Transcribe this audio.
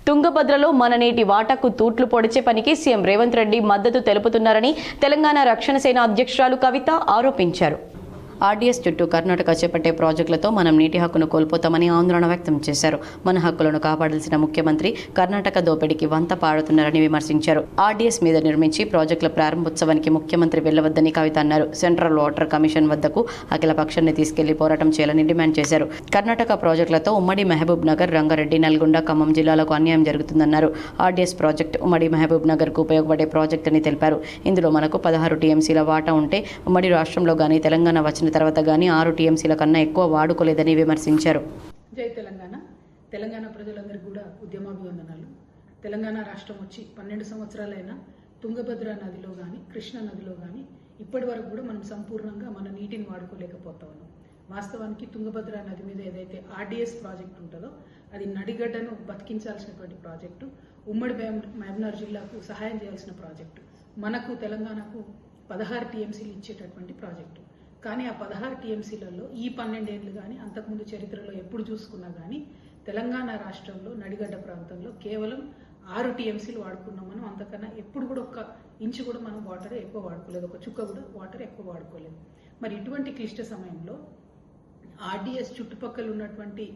తుంగభద్రలో మన నీటి వాటాకు తూట్లు పొడిచే పనికి సీఎం రేవంత్ రెడ్డి మద్దతు తెలుపుతున్నారని తెలంగాణ రక్షణ సేన అధ్యక్షురాలు కవిత ఆరోపించారు. ఆర్డీఎస్ చుట్టూ కర్ణాటక చేపట్టే ప్రాజెక్టులతో మనం నీటి హక్కును కోల్పోతామని ఆందోళన వ్యక్తం చేశారు. మన హక్కులను కాపాడాల్సిన ముఖ్యమంత్రి కర్ణాటక దోపిడీకి వంత పాడుతున్నారని విమర్శించారు. ఆర్డీఎస్ మీద నిర్మించి ప్రాజెక్టుల ప్రారంభోత్సవానికి ముఖ్యమంత్రి వెళ్లవద్దని కవిత అన్నారు. సెంట్రల్ వాటర్ కమిషన్ వద్దకు అఖిల పక్షాన్ని తీసుకెళ్లి పోరాటం చేయాలని డిమాండ్ చేశారు. కర్ణాటక ప్రాజెక్టులతో ఉమ్మడి మహబూబ్ నగర్, రంగారెడ్డి, నల్గొండ, ఖమ్మం జిల్లాలకు అన్యాయం జరుగుతుందన్నారు. ఆర్డీఎస్ ప్రాజెక్టు ఉమ్మడి మహబూబ్ నగర్కు ఉపయోగపడే ప్రాజెక్టు అని తెలిపారు. ఇందులో మనకు 16 టీఎంసీల వాటా ఉంటే ఉమ్మడి రాష్ట్రంలో గానీ తెలంగాణ వచ్చిన తర్వాత గానీ 6 టీఎంసీల కన్నా ఎక్కువ వాడుకోలేదని విమర్శించారు. జై తెలంగాణ. తెలంగాణ ప్రజలందరికీ కూడా ఉద్యమాభివందనాలు. తెలంగాణ రాష్ట్రం వచ్చి 12 సంవత్సరాలైనా తుంగభద్ర నదిలో కానీ కృష్ణా నదిలో కానీ ఇప్పటి వరకు కూడా మనం సంపూర్ణంగా మన నీటిని వాడుకోలేకపోతా ఉన్నాం. వాస్తవానికి తుంగభద్ర నది మీద ఏదైతే ఆర్డీఎస్ ప్రాజెక్టు ఉంటుందో అది నడిగడ్డను బతికించాల్సినటువంటి ప్రాజెక్టు, ఉమ్మడి మహబూబ్నగర్ జిల్లాకు సహాయం చేయాల్సిన ప్రాజెక్టు, మనకు తెలంగాణకు 16 టీఎంసీలు ఇచ్చేటటువంటి ప్రాజెక్టు. కానీ ఆ 16 టీఎంసీలలో ఈ 12 ఏళ్ళు కానీ అంతకుముందు చరిత్రలో ఎప్పుడు చూసుకున్నా కానీ తెలంగాణ రాష్ట్రంలో నడిగడ్డ ప్రాంతంలో కేవలం 6 టీఎంసీలు వాడుకున్నాం మనం. అంతకన్నా ఎప్పుడు కూడా ఒక్క ఇంచు కూడా మనం వాటర్ ఎక్కువ వాడుకోలేదు, ఒక చుక్క కూడా వాటర్ ఎక్కువ వాడుకోలేదు. మరి ఇటువంటి క్లిష్ట సమయంలో ఆర్డీఎస్ చుట్టుపక్కల ఉన్నటువంటి